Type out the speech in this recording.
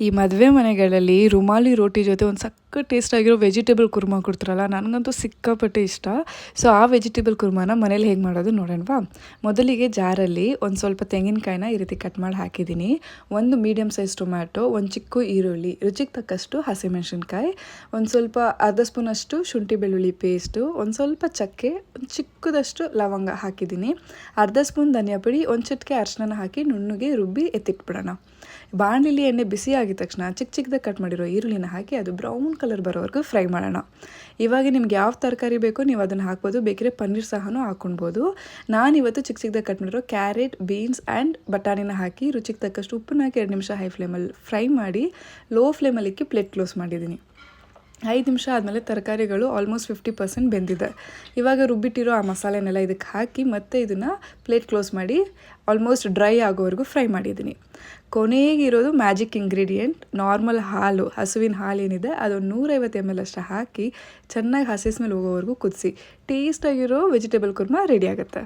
ಈ ಮದುವೆ ಮನೆಗಳಲ್ಲಿ ರುಮಾಲಿ ರೋಟಿ ಜೊತೆ ಒಂದು ಸಕ್ಕ ಟೇಸ್ಟ್ ಆಗಿರೋ ವೆಜಿಟೇಬಲ್ ಕುರ್ಮಾ ಕೊಡ್ತಾರಲ್ಲ, ನನಗಂತೂ ಸಿಕ್ಕಾಪಟ್ಟೆ ಇಷ್ಟ. ಸೊ ಆ ವೆಜಿಟೇಬಲ್ ಕುರ್ಮಾನ ಮನೇಲಿ ಹೇಗೆ ಮಾಡೋದು ನೋಡೋಣವಾ. ಮೊದಲಿಗೆ ಜಾರಲ್ಲಿ ಒಂದು ಸ್ವಲ್ಪ ತೆಂಗಿನಕಾಯಿನ ಈ ರೀತಿ ಕಟ್ ಮಾಡಿ ಹಾಕಿದ್ದೀನಿ. ಒಂದು ಮೀಡಿಯಮ್ ಸೈಜ್ ಟೊಮ್ಯಾಟೊ, ಒಂದು ಚಿಕ್ಕ ಈರುಳ್ಳಿ, ರುಚಿಗೆ ತಕ್ಕಷ್ಟು ಹಸಿಮೆಣಸಿನ್ಕಾಯಿ, ಒಂದು ಸ್ವಲ್ಪ ಅರ್ಧ ಸ್ಪೂನಷ್ಟು ಶುಂಠಿ ಬೆಳ್ಳುಳ್ಳಿ ಪೇಸ್ಟು, ಒಂದು ಸ್ವಲ್ಪ ಚಕ್ಕೆ, ಒಂದು ಚಿಕ್ಕದಷ್ಟು ಲವಂಗ ಹಾಕಿದ್ದೀನಿ, ಅರ್ಧ ಸ್ಪೂನ್ ಧನಿಯಾ ಪುಡಿ, ಒಂದು ಚಿಟಿಕೆ ಅರಿಶಿನ ಹಾಕಿ ನುಣ್ಣಗೆ ರುಬ್ಬಿ ಎತ್ತಿಟ್ಬಿಡೋಣ. ಬಾಣಲಿಲಿ ಎಣ್ಣೆ ಬಿಸಿ ಆಗಿದ ತಕ್ಷಣ ಚಿಕ್ಕದಾಗಿ ಕಟ್ ಮಾಡಿರೋ ಈರುಳ್ಳಿನ ಹಾಕಿ ಅದು ಬ್ರೌನ್ ಕಲರ್ ಬರೋವರೆಗೂ ಫ್ರೈ ಮಾಡೋಣ. ಇವಾಗ ನಿಮ್ಗೆ ಯಾವ ತರಕಾರಿ ಬೇಕೋ ನೀವು ಅದನ್ನು ಹಾಕ್ಬೋದು, ಬೇಕಿದ್ರೆ ಪನ್ನೀರ್ ಸಹನೂ ಹಾಕ್ಕೊಳ್ಬೋದು. ನಾನಿವತ್ತು ಚಿಕ್ಕದಾಗಿ ಕಟ್ ಮಾಡಿರೋ ಕ್ಯಾರೆಟ್, ಬೀನ್ಸ್ ಆ್ಯಂಡ್ ಬಟಾಣಿನ ಹಾಕಿ ರುಚಿಗೆ ತಕ್ಕಷ್ಟು ಉಪ್ಪನ್ನ ಹಾಕಿ 2 ನಿಮಿಷ ಹೈ ಫ್ಲೇಮಲ್ಲಿ ಫ್ರೈ ಮಾಡಿ ಲೋ ಫ್ಲೇಮಲ್ಲಿ ಇಕ್ಕಿ ಪ್ಲೇಟ್ ಕ್ಲೋಸ್ ಮಾಡಿದ್ದೀನಿ. 5 ನಿಮಿಷ ಆದಮೇಲೆ ತರಕಾರಿಗಳು ಆಲ್ಮೋಸ್ಟ್ 50% ಬೆಂದಿದೆ. ಇವಾಗ ರುಬ್ಬಿಟ್ಟಿರೋ ಆ ಮಸಾಲೆನೆಲ್ಲ ಇದಕ್ಕೆ ಹಾಕಿ ಮತ್ತೆ ಇದನ್ನು ಪ್ಲೇಟ್ ಕ್ಲೋಸ್ ಮಾಡಿ ಆಲ್ಮೋಸ್ಟ್ ಡ್ರೈ ಆಗೋವರೆಗೂ ಫ್ರೈ ಮಾಡಿದ್ದೀನಿ. ಕೊನೆಗಿರೋದು ಮ್ಯಾಜಿಕ್ ಇಂಗ್ರೀಡಿಯೆಂಟ್, ನಾರ್ಮಲ್ ಹಾಲು, ಹಸುವಿನ ಹಾಲು ಏನಿದೆ ಅದು 150 ml ಅಷ್ಟು ಹಾಕಿ ಚೆನ್ನಾಗಿ ಹಸಿ ಸ್ಮೆಲ್ ಹೋಗೋವರೆಗೂ ಕುದಿಸಿ ಟೇಸ್ಟಾಗಿರೋ ವೆಜಿಟೇಬಲ್ ಕುರ್ಮಾ ರೆಡಿ ಆಗುತ್ತೆ.